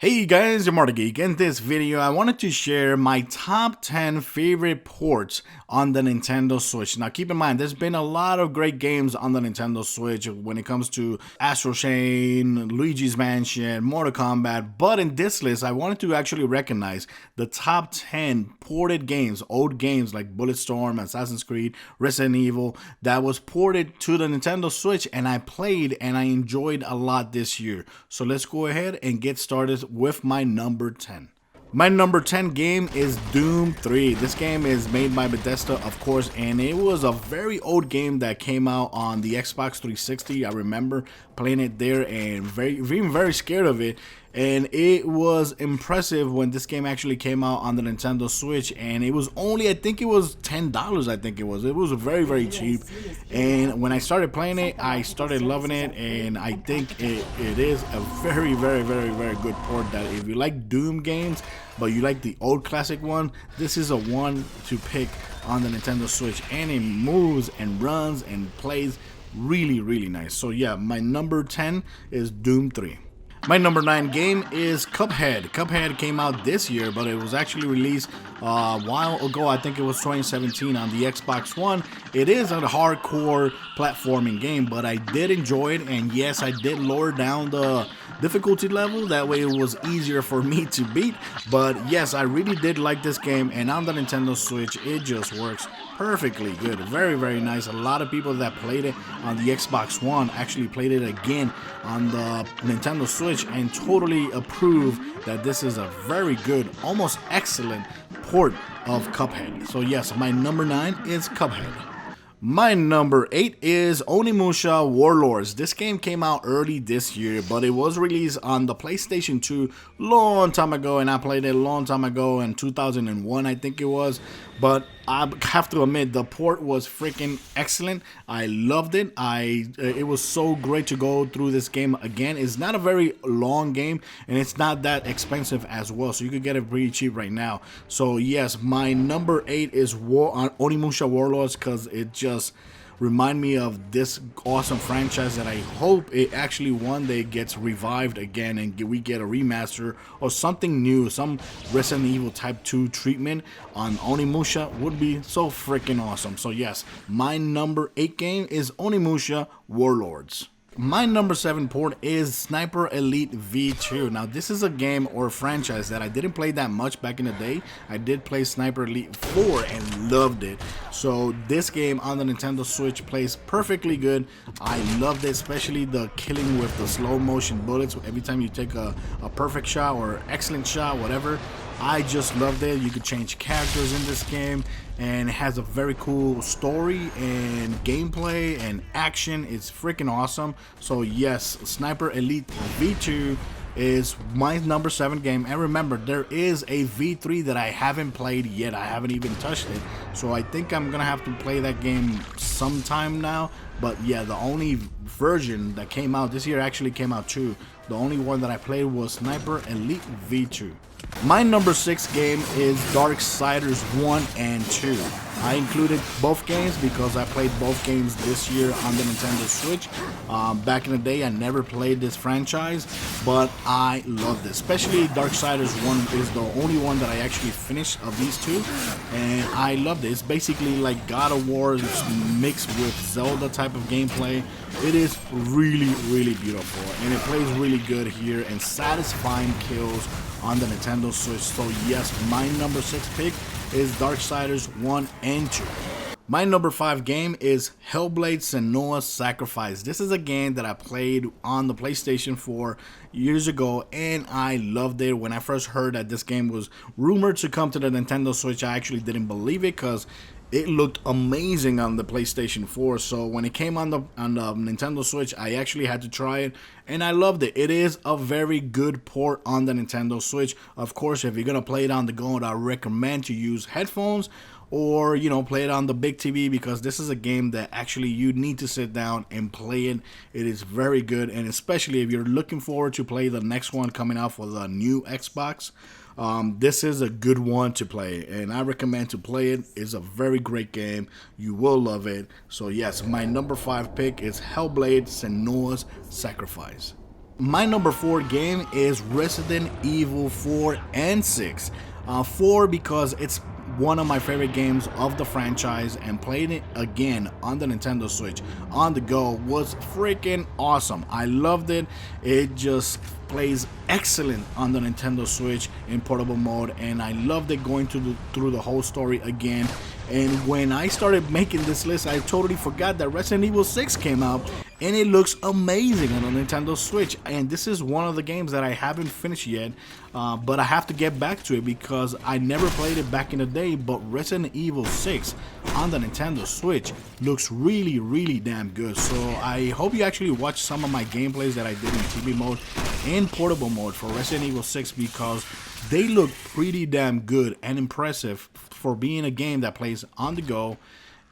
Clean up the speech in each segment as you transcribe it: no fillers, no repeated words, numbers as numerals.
Hey guys, I'm Geek. In this video, I wanted to share my top 10 favorite ports on the Nintendo Switch. Now keep in mind, there's been a lot of great games on the Nintendo Switch when it comes to Astral Chain, Luigi's Mansion, Mortal Kombat, but in this list, I wanted to actually recognize the top 10 ported games, old games like Bulletstorm, Assassin's Creed, Resident Evil, that was ported to the Nintendo Switch and I played and I enjoyed a lot this year. So let's go ahead and get started with my number 10. My number 10 game is Doom 3. This game is made by Bethesda, of course, and it was a very old game that came out on the Xbox 360. I remember playing it there and being very scared of it. And it was impressive when this game actually came out on the Nintendo Switch, and it was only, I think it was $10. I think it was very cheap. And when I started playing it, I started loving it, and I think it is a very good port. That if you like Doom games but you like the old classic one, this is a one to pick on the Nintendo Switch, and it moves and runs and plays really nice. So yeah, my number 10 is Doom 3. My number 9 game is Cuphead. Cuphead came out this year, but it was actually released a while ago. I think it was 2017 on the Xbox One. It is a hardcore platforming game, but I did enjoy it, and yes, I did lower down the difficulty level. That way it was easier for me to beat. But yes, I really did like this game, and on the Nintendo Switch, it just works perfectly good. Very nice. A lot of people that played it on the Xbox One actually played it again on the Nintendo Switch and totally approve that this is a very good, almost excellent port of Cuphead. So yes, my number 9 is Cuphead. My number 8 is Onimusha Warlords. This game came out early this year, but it was released on the PlayStation 2 long time ago, and I played it a long time ago in 2001, I think it was. But I have to admit, the port was freaking excellent. I loved it. It was so great to go through this game again. It's not a very long game, and it's not that expensive as well, so you could get it pretty cheap right now. So yes, my number 8 is Onimusha Warlords, because it just remind me of this awesome franchise that I hope it actually one day gets revived again and we get a remaster or something new, some Resident Evil Type 2 treatment on Onimusha would be so freaking awesome. So yes, my number 8 game is Onimusha Warlords. My number 7 port is Sniper Elite V2. Now this is a game or a franchise that I didn't play that much back in the day. I did play Sniper Elite 4 and loved it. So this game on the Nintendo Switch plays perfectly good. I loved it, especially the killing with the slow motion bullets. Every time you take a perfect shot or excellent shot, whatever, I just loved it. You could change characters in this game, and it has a very cool story and gameplay and action. It's freaking awesome. So yes, Sniper Elite V2 is my number 7 game. And remember, there is a V3 that I haven't played yet. I haven't even touched it, so I think I'm gonna have to play that game sometime now. But yeah, the only version that came out this year, actually came out 2. The only one that I played was Sniper Elite V2. My number 6 game is Darksiders 1 and 2. I included both games because I played both games this year on the Nintendo Switch. Back in the day, I never played this franchise, but I loved it. Especially Darksiders 1 is the only one that I actually finished of these two, and I loved it. It's basically like God of War mixed with Zelda type of gameplay. It is really beautiful, and it plays really good here, and satisfying kills on the Nintendo Switch. So yes, my number 6 pick is Darksiders 1 and 2. My number 5 game is Hellblade: Senua's Sacrifice. This is a game that I played on the PlayStation 4 years ago, and I loved it. When I first heard that this game was rumored to come to the Nintendo Switch, I actually didn't believe it because it looked amazing on the PlayStation 4. So when it came on the Nintendo Switch, I actually had to try it, and I loved it. It is a very good port on the Nintendo Switch. Of course, if you're gonna play it on the go, I recommend to use headphones, or play it on the big TV, because this is a game that actually you need to sit down and play it. It is very good, and especially if you're looking forward to play the next one coming out for the new Xbox, this is a good one to play, and I recommend to play it. It's a very great game. You will love it. So yes, my number 5 pick is Hellblade: Senua's Sacrifice. My number 4 game is Resident Evil 4 and 6. 4 because it's one of my favorite games of the franchise, and playing it again on the Nintendo Switch on the go was freaking awesome. I loved it. It just plays excellent on the Nintendo Switch in portable mode, and I loved it going through the whole story again. And when I started making this list, I totally forgot that Resident Evil 6 came out, and it looks amazing on the Nintendo Switch. And this is one of the games that I haven't finished yet, but I have to get back to it because I never played it back in the day. But Resident Evil 6 on the Nintendo Switch looks really damn good. So I hope you actually watch some of my gameplays that I did in TV mode and portable mode for Resident Evil 6, because they look pretty damn good and impressive for being a game that plays on the go,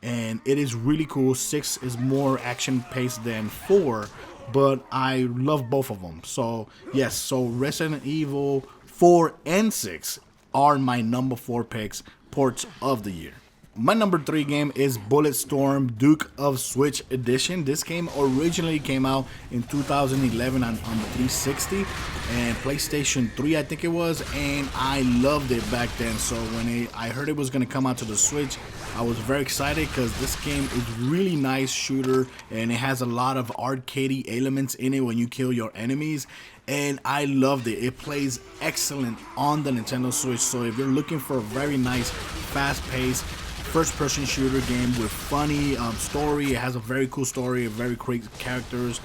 and it is really cool. 6 is more action paced than 4, but I love both of them. So yes, so Resident Evil 4 and 6 are my number 4 picks, ports of the year. My number 3 game is Bulletstorm Duke of Switch Edition. This game originally came out in 2011 on the 360 and PlayStation 3, I think it was, and I loved it back then. So when I heard it was going to come out to the Switch, I was very excited because this game is really nice shooter, and it has a lot of arcadey elements in it when you kill your enemies, and I loved it. It plays excellent on the Nintendo Switch. So if you're looking for a very nice, fast-paced first-person shooter game with funny story, it has a very cool story, very great characters,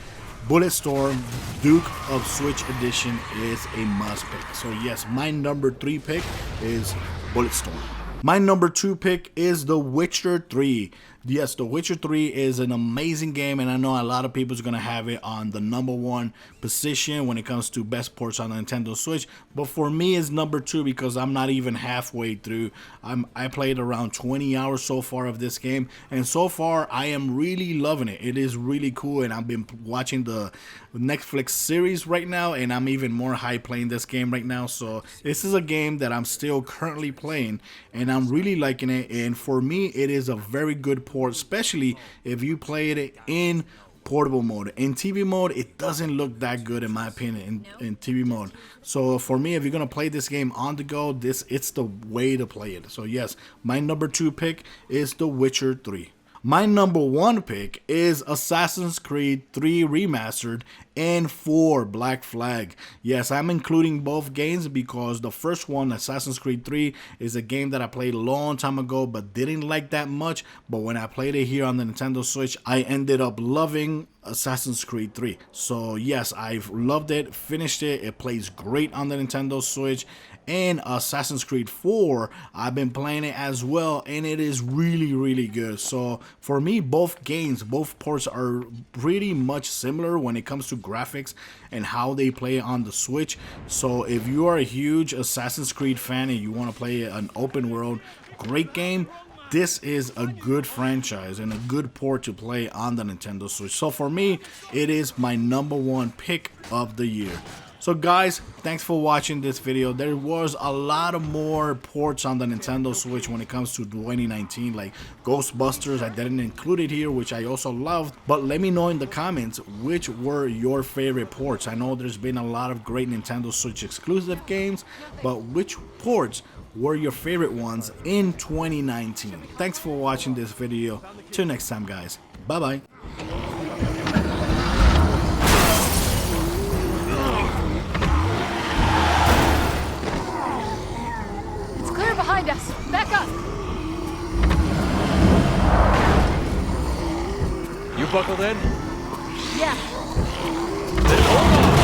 Bulletstorm Duke of Switch Edition is a must pick. So yes, my number 3 pick is Bulletstorm. My number 2 pick is The Witcher 3. Yes, The Witcher 3 is an amazing game, and I know a lot of people are going to have it on the number 1 position when it comes to best ports on the Nintendo Switch. But for me, it's number 2 because I'm not even halfway through. I played around 20 hours so far of this game, and so far I am really loving it. It is really cool, and I've been watching the Netflix series right now, and I'm even more hyped playing this game right now. So this is a game that I'm still currently playing, and I'm really liking it. And for me, it is a very good port, especially if you play it in portable mode. In TV mode, it doesn't look that good in my opinion in TV mode. So for me, if you're gonna play this game on the go, it's the way to play it. So yes, my number 2 pick is The Witcher 3. My number 1 pick is Assassin's Creed 3 Remastered and 4 Black Flag. Yes, I'm including both games because the first one, Assassin's Creed 3, is a game that I played a long time ago but didn't like that much. But when I played it here on the Nintendo Switch, I ended up loving Assassin's Creed 3. So yes, I've loved it, finished it. It plays great on the Nintendo Switch. And Assassin's Creed 4, I've been playing it as well, and it is really good. So for me, both games, both ports are pretty much similar when it comes to graphics and how they play on the Switch. So if you are a huge Assassin's Creed fan and you want to play an open world great game, this is a good franchise and a good port to play on the Nintendo Switch. So for me, it is my number 1 pick of the year. So guys, thanks for watching this video. There was a lot of more ports on the Nintendo Switch when it comes to 2019, like Ghostbusters. I didn't include it here, which I also loved. But let me know in the comments which were your favorite ports. I know there's been a lot of great Nintendo Switch exclusive games, but which ports were your favorite ones in 2019? Thanks for watching this video. Till next time, guys. Bye-bye. Behind us! Back up! You buckled in? Yeah. Then hold on!